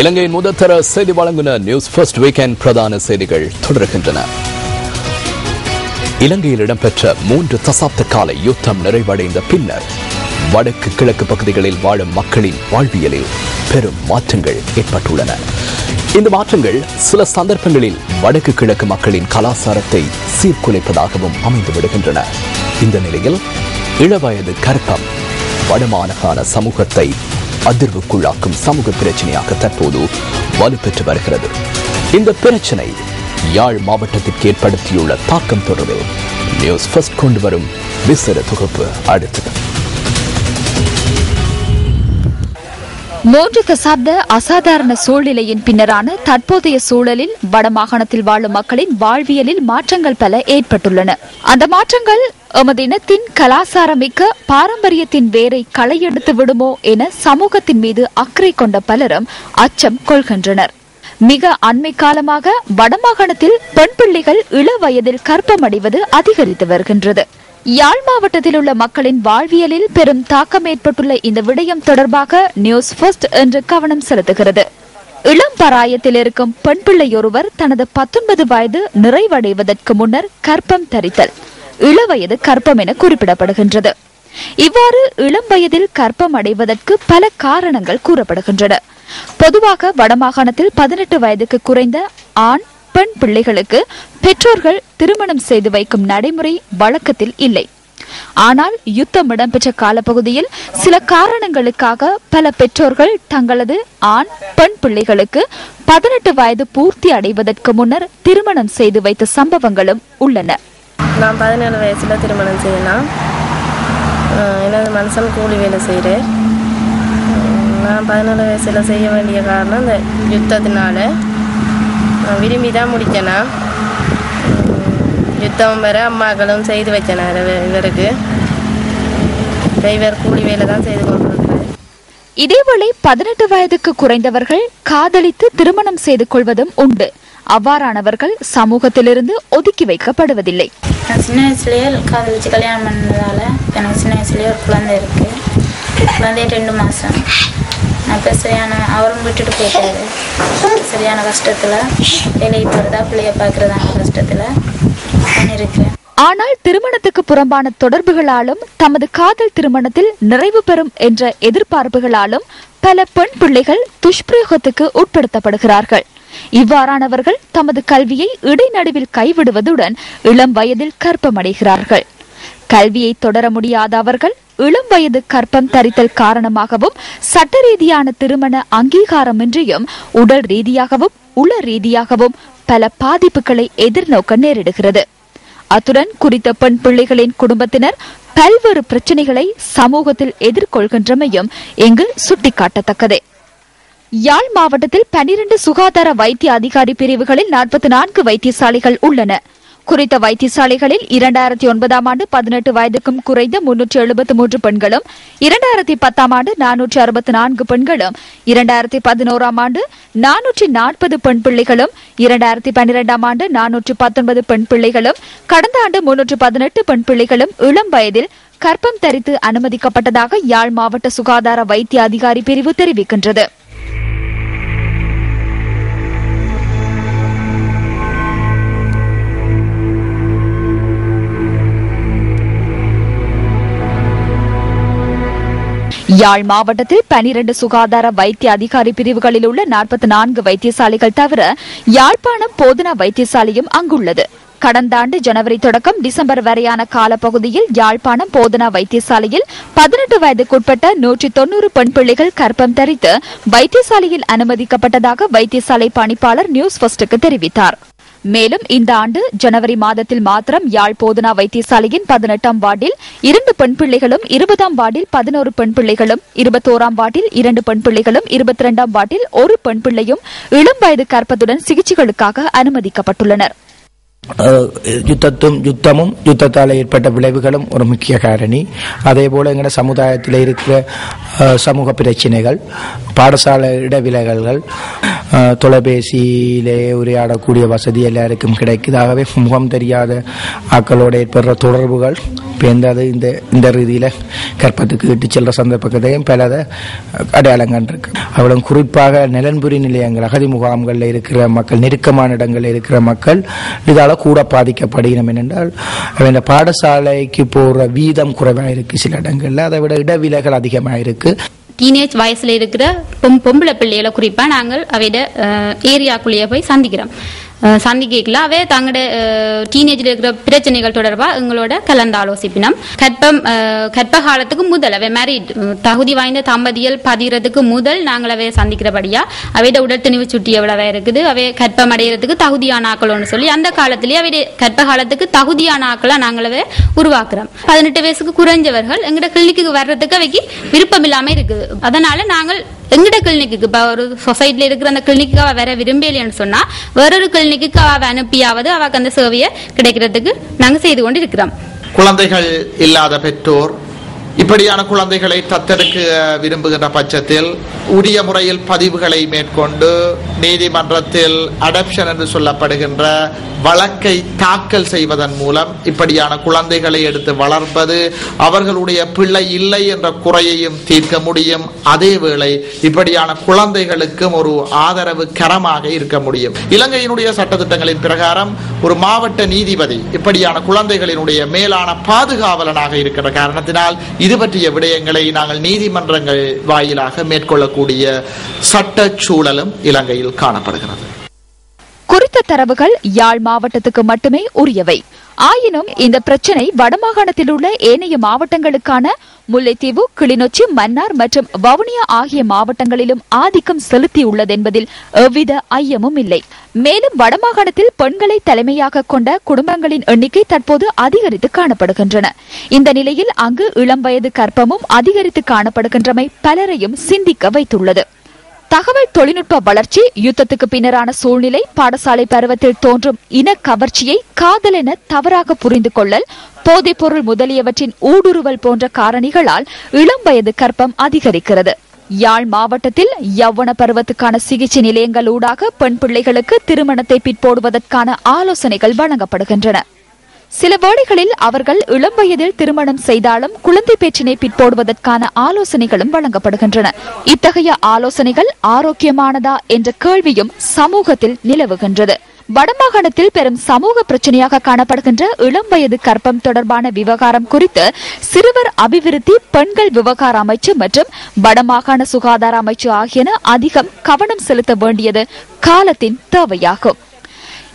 இலங்கையின் முதற்தர செய்தி வழங்குனர் news first weekend பிரதான செய்திகள் தொடர்கின்றன. இலங்கையில் இடம்பெற்ற 3 தசாப்த கால யுத்தம் நிறைவடைந்த பின்னர் வடக்கு கிழக்கு பகுதிகளில் வாழும் மக்களின் வாழ்வியலில் பெரும் மாற்றங்கள் ஏற்பட்டுள்ளன. இந்த மாற்றங்கள் சில சந்தர்ப்பங்களில் வடக்கு கிழக்கு மக்களின் கலாச்சாரத்தை சீர்குலைப்பதாகவும் அமைந்து விடுகின்றன. இந்த நிலையில் இளவயது கற்பம் வடமாகாண சமூகத்தை அதிர்வுக்குள்ளாக்கும் சமூக பிரச்சனையாக தற்போது வலுப்பெற்று வருகிறது. இந்த பிரச்சனை யாழ் மாவட்டத்திற்கு ஏற்படுத்தியுள்ள தாக்கம் தொடர்பில் நியூஸ் ஃபர்ஸ்ட் கொண்டு வரும் விசேட தொகுப்பு அடுத்தது. 3 தசாப்த அசாதாரண சூழ்நிலையின் பின்னரான தற்போதைய சூழலில் வடமாகாணத்தில் வாழும் மக்களின் வாழ்வியலில் மாற்றங்கள் பல ஏற்பட்டுள்ளன. அந்த மாற்றங்கள் எமது இனத்தின் கலாசாரமிக்க பாரம்பரியத்தின் வேரை களையெடுத்து விடுமோ என சமூகத்தின் மீது அக்கறை கொண்ட பலரும் அச்சம் கொள்கின்றனர். மிக அண்மை காலமாக வடமாகாணத்தில் பெண் பிள்ளைகள் இள வயதில் கர்ப்பமடைவது அதிகரித்து வருகின்றது. யாழ் மாவட்டத்தில் உள்ள மக்களின் வாழ்வியலில் பெரும் தாக்கம் ஏற்பட்டுள்ள இந்த விடயம் தொடர்பாக நியூஸ் ஃபர்ஸ்ட் என்று கவனம் செலுத்துகிறது. இளம் பராயத்தில் இருக்கும் பெண் பிள்ளை ஒருவர் தனது 19 வயது நிறைவடைவதற்கு முன்னர் கர்ப்பம் தரித்தல் இளவயது கர்ப்பம் என குறிப்பிடப்படுகின்றது. இவ்வாறு இளம் வயதில் கர்ப்பம் அடைவதற்கு பல காரணங்கள் கூறப்படுகின்றன. பொதுவாக வடமாகாணத்தில் 18 வயதுக்கு குறைந்த ஆண் பெண் பிள்ளைகளுக்கு பெற்றோர்கள் திருமணம் செய்து வைக்கும் நடைமுறை வழக்கத்தில் இல்லை. ஆனால் யுத்தம் இடம்பெற்ற காலப்பகுதியில் சில காரணங்களுக்காக பல பெற்றோர்கள் தங்களது ஆண் பெண் பிள்ளைகளுக்கு 18 வயது பூர்த்தி அடைவதற்கு முன்னர் திருமணம் செய்து வைத்த சம்பவங்களும் உள்ளன. நான் 17 வயசுல திருமணம் செய்யலாம். எனது மனுஷன் கூலி வேலை செய்கிறேன். நான் 17 வயசுல செய்ய வேண்டிய காரணம் இந்த யுத்தத்தினால விரும்பி தான் முடிச்சேனா. யுத்தம் வர அம்மாக்களும் செய்து வச்சேனா இவருக்கு. இவர் கூலி வேலை தான் செய்து கொண்டிருக்கிறார். இதேவேளை 18 வயதுக்கு குறைந்தவர்கள் காதலித்து திருமணம் செய்து கொள்வதும் உண்டு. அவ்வாறானவர்கள் சமூகத்திலிருந்து ஒதுக்கி வைக்கப்படுவதில்லை. சின்ன வயசுலேயே காதலிச்சு கல்யாணம் பண்ணதால எனக்கு சின்ன வயசுலேயே ஒரு குழந்தை இருக்கு. குழந்தைய 2 மாதம். அப்போ சரியான அவரும் விட்டுட்டு போயிட்டாரு. சரியான கஷ்டத்தில் வேலைக்கு போகிறதா பிள்ளைய பார்க்குறதான கஷ்டத்தில் பண்ணியிருக்கிறேன். ஆனால் திருமணத்துக்கு புறம்பான தொடர்புகளாலும் தமது காதல் திருமணத்தில் நிறைவு பெறும் என்ற எதிர்பார்ப்புகளாலும் பல பெண் பிள்ளைகள் துஷ்பிரயோகத்துக்கு உட்படுத்தப்படுகிறார்கள். இவ்வாறானவர்கள் தமது கல்வியை இடைநடுவில் கைவிடுவதுடன் இளம் வயதில் கர்ப்பமடைகிறார்கள். கல்வியை தொடர முடியாத அவர்கள் இளம் வயது கர்ப்பம் தரித்தல் காரணமாகவும் சட்ட ரீதியான திருமண அங்கீகாரமின்றியும் உடல் ரீதியாகவும் உள ரீதியாகவும் பல பாதிப்புகளை எதிர்நோக்க நேரிடுகிறது. அத்துடன் குறித்த பெண் பிள்ளைகளின் குடும்பத்தினர் பல்வேறு பிரச்சனைகளை சமூகத்தில் எதிர்கொள்கின்றமையும் இங்கு சுட்டிக்காட்டத்தக்கதே. யாழ் மாவட்டத்தில் 12 சுகாதார வைத்திய அதிகாரி பிரிவுகளில் 44 வைத்தியசாலைகள் உள்ளன. குறித்த வைத்தியசாலைகளில் 2009 ஆண்டு 18 வயதுக்கும் குறைந்த 373 பெண்களும், 2010 ஆண்டு 464 பெண்களும், 2011 ஆண்டு 440 பெண் பிள்ளைகளும், 2012 ஆண்டு 419 பெண் பிள்ளைகளும், கடந்த ஆண்டு 318 பெண் பிள்ளைகளும் இளம் வயதில் கர்ப்பம் தரித்து அனுமதிக்கப்பட்டதாக யாழ் மாவட்ட சுகாதார வைத்திய அதிகாரி பிரிவு தெரிவிக்கின்றது. யாழ் மாவட்டத்தில் 12 சுகாதார வைத்திய அதிகாரி பிரிவுகளில் உள்ள 44 வைத்தியசாலைகள் தவிர யாழ்ப்பாணம் போதனா வைத்தியசாலையும் அங்குள்ளது. கடந்த ஆண்டு ஜனவரி தொடக்கம் டிசம்பர் வரையான காலப்பகுதியில் யாழ்ப்பாணம் போதனா வைத்தியசாலையில் 18 வயதுக்குட்பட்ட 190 பெண் பிள்ளைகள் கர்ப்பம் தரித்து வைத்தியசாலையில் அனுமதிக்கப்பட்டதாக வைத்தியசாலை பணிப்பாளர் நியூஸ் ஃபர்ஸ்டுக்கு தெரிவித்தார். மேலும் இந்த ஆண்டு ஜனவரி மாதத்தில் மாத்திரம் யாழ் போதனா வைத்தியசாலையின் 18ஆம் வார்டில் 2 பெண் பிள்ளைகளும், 20ஆம் வார்டில் 11 பெண் பிள்ளைகளும், 21ஆம் வார்டில் 2 பெண் பிள்ளைகளும், 22ஆம் வார்டில் 1 பெண் பிள்ளையும் இளம் வயது கர்ப்பத்துடன் சிகிச்சைகளுக்காக அனுமதிக்கப்பட்டுள்ளனர். யுத்தமும் யுத்தத்தால் ஏற்பட்ட விளைவுகளும் ஒரு முக்கிய காரணி. அதே போல எங்களோட சமுதாயத்தில் இருக்கிற சமூக பிரச்சனைகள், பாடசாலை இடைவிலகல்கள், தொலைபேசியிலே உரையாடக்கூடிய வசதி எல்லாருக்கும் கிடைக்குது. ஆகவே முகம் தெரியாத ஆக்களோடு ஏற்படுற தொடர்புகள் பேர்ந்தது இந்த ரீதியில் கற்பத்துக்கு இட்டு செல்ற சந்தர்ப்பத்தையும் பலத அடையாளங்கள் இருக்கு. அவ்வளவு குறிப்பாக நலன்புரி நிலையங்கள், அகதி முகாம்களில் இருக்கிற மக்கள், நெருக்கமான இடங்களில் இருக்கிற மக்கள் இதால் கூட பாதிக்கப்படுகிறோம். என்னென்றால் இந்த பாடசாலைக்கு போகிற வீதம் குறைவாக இருக்கு, சில இடங்களில் அதை விட இடவிலைகள் அதிகமாக இருக்கு. டீனேஜ் வயசுல இருக்கிற பொம்பளை பிள்ளைகளை குறிப்பா நாங்கள் அவையோட ஏரியாக்குள்ளேயே போய் சந்திக்கல அவே தங்களோட டீனேஜில் இருக்கிற பிரச்சனைகள் தொடர்பாக எங்களோட கலந்து ஆலோசிப்பினோம். கற்ப காலத்துக்கு முதல் அவை மேரிட் தகுதி வாய்ந்த தம்பதிகள் பதிகிறதுக்கு முதல் நாங்கள் அவைய சந்திக்கிறபடியா அவையோட உடல் திணிவு சுட்டி எவ்வளவா இருக்குது, அவை கற்பம் அடைகிறதுக்கு தகுதியான ஆக்களோன்னு சொல்லி அந்த காலத்திலேயே அவைய கற்ப காலத்துக்கு தகுதியான ஆக்களா நாங்களவே உருவாக்குறோம். 18 வயசுக்கு குறைஞ்சவர்கள் எங்கட கிளினிக்கு வர்றதுக்கு அவைக்கு விருப்பம் இல்லாம இருக்குது. அதனால நாங்கள் எங்கட கிளினிக்கு இப்போ ஒரு சொசைட்டில இருக்கிற அந்த கிளினிக்கு அவ வேற விரும்பலைன்னு சொன்னா வேறொரு கிளினிக்கு அவ அனுப்பியாவது அவக்கு அந்த சேவையை கிடைக்கிறதுக்கு நாங்க செய்து கொண்டு இருக்கிறோம். குழந்தைகள் இல்லாத பெற்றோர் இப்படியான குழந்தைகளை தத்தெடுக்க விரும்புகின்ற பட்சத்தில் உரிய முறையில் பதிவுகளை மேற்கொண்டு நீதிமன்றத்தில் அடாப்ஷன் என்று சொல்லப்படுகின்ற வழக்கை தாக்கல் செய்வதன் மூலம் இப்படியான குழந்தைகளை எடுத்து வளர்ப்பது, அவர்களுடைய பிள்ளை இல்லை என்ற குறையையும் தீர்க்க முடியும். அதேவேளை இப்படியான குழந்தைகளுக்கும் ஒரு ஆதரவு கரமாக இருக்க முடியும். இலங்கையினுடைய சட்டத்திட்டங்களின் பிரகாரம் ஒரு மாவட்ட நீதிபதி இப்படியான குழந்தைகளினுடைய மேலான பாதுகாவலனாக இருக்கிற காரணத்தினால் இது பற்றிய விடயங்களை நாங்கள் நீதிமன்றங்கள் வாயிலாக மேற்கொள்ளக்கூடிய சட்ட சூழலும் இலங்கையில் காணப்படுகிறது. குறித்த தரவுகள் யாழ் மாவட்டத்துக்கு மட்டுமே உரியவை. ஆயினும் இந்த பிரச்சினை வடமாகாணத்தில் உள்ள ஏனைய மாவட்டங்களுக்கான முல்லைத்தீவு, கிளிநொச்சி, மன்னார் மற்றும் வவுனியா ஆகிய மாவட்டங்களிலும் ஆதிக்கம் செலுத்தியுள்ளது என்பதில் எவ்வித ஐயமும் இல்லை. மேலும் வடமாகாணத்தில் பெண்களை தலைமையாக கொண்ட குடும்பங்களின் எண்ணிக்கை தற்போது அதிகரித்து காணப்படுகின்றன. இந்த நிலையில் அங்கு இளம் வயது கர்ப்பமும் அதிகரித்து காணப்படுகின்றமை பலரையும் சிந்திக்க வைத்துள்ளது. தகவல் தொழில்நுட்ப வளர்ச்சி, யுத்தத்துக்கு பின்னரான சூழ்நிலை, பாடசாலை பருவத்தில் தோன்றும் இன கவர்ச்சியை காதல் என தவறாக புரிந்து கொள்ளல், போதைப்பொருள் முதலியவற்றின் ஊடுருவல் போன்ற காரணிகளால் இளம் வயது கர்ப்பம் அதிகரிக்கிறது. யாழ் மாவட்டத்தில் யௌவன பருவத்துக்கான சிகிச்சை நிலையங்கள் ஊடாக பெண் பிள்ளைகளுக்கு திருமணத்தை பிற்போடுவதற்கான ஆலோசனைகள் வழங்கப்படுகின்றன. சில வேளைகளில் அவர்கள் இளம் வயதில் திருமணம் செய்தாலும் குழந்தை பேச்சினை பிற்போடுவதற்கான ஆலோசனைகளும் வழங்கப்படுகின்றன. இத்தகைய ஆலோசனைகள் ஆரோக்கியமானதா என்ற கேள்வியும் சமூகத்தில் நிலவுகின்றது. வடமாகாணத்தில் பெரும் சமூக பிரச்சனையாக காணப்படுகின்ற இளம் வயது கர்ப்பம் தொடர்பான விவகாரம் குறித்து சிறுவர் அபிவிருத்தி, பெண்கள் விவகார அமைச்சு மற்றும் வடமாகாண சுகாதார அமைச்சு ஆகியன அதிகம் கவனம் செலுத்த வேண்டியது காலத்தின் தேவையாகும்.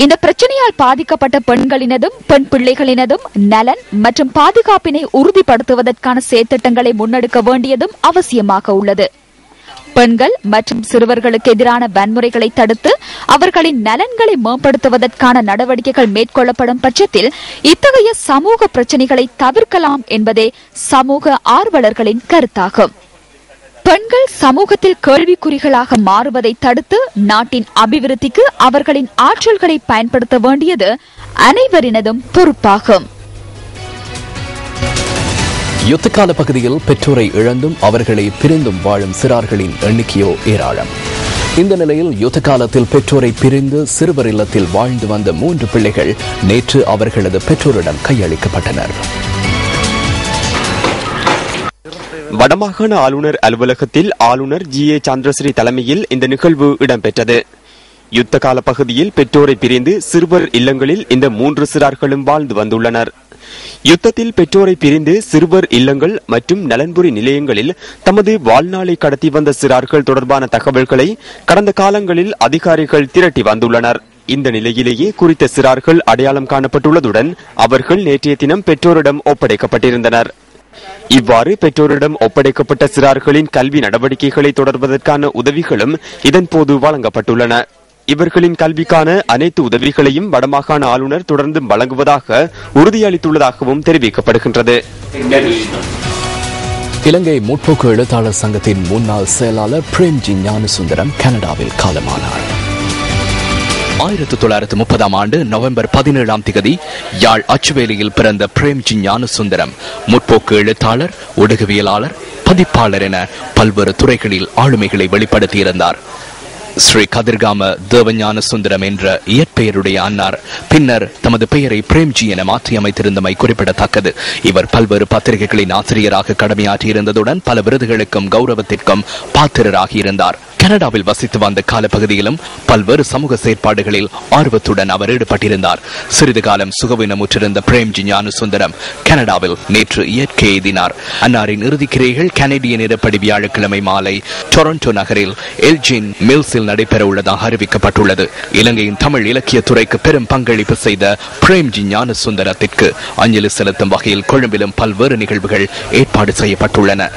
இந்த பிரச்சனையால் பாதிக்கப்பட்ட பெண்களினதும் பெண் பிள்ளைகளினதும் நலன் மற்றும் பாதுகாப்பினை உறுதிப்படுத்துவதற்கான செயற்திட்டங்களை முன்னெடுக்க வேண்டியதும் அவசியமாக உள்ளது. பெண்கள் மற்றும் சிறுவர்களுக்கு எதிரான வன்முறைகளை தடுத்து அவர்களின் நலன்களை மேம்படுத்துவதற்கான நடவடிக்கைகள் மேற்கொள்ளப்படும் பட்சத்தில் இத்தகைய சமூக பிரச்சனைகளை தவிர்க்கலாம் என்பதே சமூக ஆர்வலர்களின் கருத்தாகும். பெண்கள் சமூகத்தில் கேள்விக்குறிகளாக மாறுவதை தடுத்து நாட்டின் அபிவிருத்திக்கு அவர்களின் ஆற்றல்களை பயன்படுத்த வேண்டியது அனைவரினதும் பொறுப்பாகும். யுத்தகால பகுதியில் பெற்றோரை இழந்தும் அவர்களை பிரிந்தும் வாழும் சிறார்களின் எண்ணிக்கையோ ஏராளம். இந்த நிலையில் யுத்த காலத்தில் பெற்றோரை பிரிந்து சிறுவர் இல்லத்தில் வாழ்ந்து வந்த 3 பிள்ளைகள் நேற்று அவர்களது பெற்றோரிடம் கையளிக்கப்பட்டனர். வடமாகாண ஆளுநர் அலுவலகத்தில் ஆளுநர் G.A. சந்திரஸ்ரீ தலைமையில் இந்த நிகழ்வு இடம்பெற்றது. யுத்த கால பகுதியில் பெற்றோரை பிரிந்து சிறுவர் இல்லங்களில் இந்த 3 சிறார்களும் வாழ்ந்து வந்துள்ளனர். யுத்தத்தில் பெற்றோரை பிரிந்து சிறுவர் இல்லங்கள் மற்றும் நலன்புரி நிலையங்களில் தமது வாழ்நாளை கடத்தி வந்த சிறார்கள் தொடர்பான தகவல்களை கடந்த காலங்களில் அதிகாரிகள் திரட்டி வந்துள்ளனர். இந்த நிலையிலேயே குறித்த சிறார்கள் அடையாளம் காணப்பட்டுள்ளதுடன் அவர்கள் நேற்றைய தினம் பெற்றோரிடம் ஒப்படைக்கப்பட்டிருந்தனர். இவ்வாறு பெற்றோரிடம் ஒப்படைக்கப்பட்ட சிறார்களின் கல்வி நடவடிக்கைகளை தொடர்வதற்கான உதவிகளும் இதன்போது வழங்கப்பட்டுள்ளன. இவர்களின் கல்விக்கான அனைத்து உதவிகளையும் வடமாகாண ஆளுநர் தொடர்ந்து வழங்குவதாக உறுதியளித்துள்ளதாகவும் தெரிவிக்கப்படுகின்றது. இலங்கை முற்போக்கு எழுத்தாளர் சங்கத்தின் முன்னாள் செயலாளர் பிரேம்ஜி ஞானசுந்தரம் கனடாவில் காலமானார். 1930ஆம் ஆண்டு நவம்பர் 17ஆம் திகதி யாழ் அச்சுவேலியில் பிறந்த பிரேம்ஜி ஞானசுந்தரம் முற்போக்கு எழுத்தாளர், ஊடகவியலாளர், பதிப்பாளர் என பல்வேறு துறைகளில் ஆளுமைகளை வெளிப்படுத்தியிருந்தார். ஸ்ரீ கதிர்காம தேவஞான சுந்தரம் என்ற இயற்பெயருடைய அன்னார் பின்னர் தமது பெயரை பிரேம்ஜி என மாற்றி அமைத்திருந்தமை குறிப்பிடத்தக்கது. இவர் பல்வேறு பத்திரிகைகளின் ஆசிரியராக கடமையாற்றியிருந்ததுடன் பல விருதுகளுக்கும் கௌரவத்திற்கும் பாத்திரராகியிருந்தார். கனடாவில் வசித்து வந்த காலப்பகுதியிலும் பல்வேறு சமூக செயற்பாடுகளில் ஆர்வத்துடன் அவர் ஈடுபட்டிருந்தார். சிறிது காலம் சுகவீனமுற்றிருந்த பிரேம்ஜி ஞானசுந்தரம் கனடாவில் நேற்று இயற்கை எய்தினார். அன்னாரின் இறுதிக்கிரைகள் கனடிய நேரப்படி வியாழக்கிழமை மாலை டொரண்டோ நகரில் எல்ஜின் மில்ஸில் நடைபெற உள்ளதாக அறிவிக்கப்பட்டுள்ளது. இலங்கையின் தமிழ் இலக்கிய துறைக்கு பெரும் பங்களிப்பு செய்த பிரேம்ஜி ஞானசுந்தரத்திற்கு அஞ்சலி செலுத்தும் வகையில் கொழும்பிலும் பல்வேறு நிகழ்வுகள் ஏற்பாடு செய்யப்பட்டுள்ளன.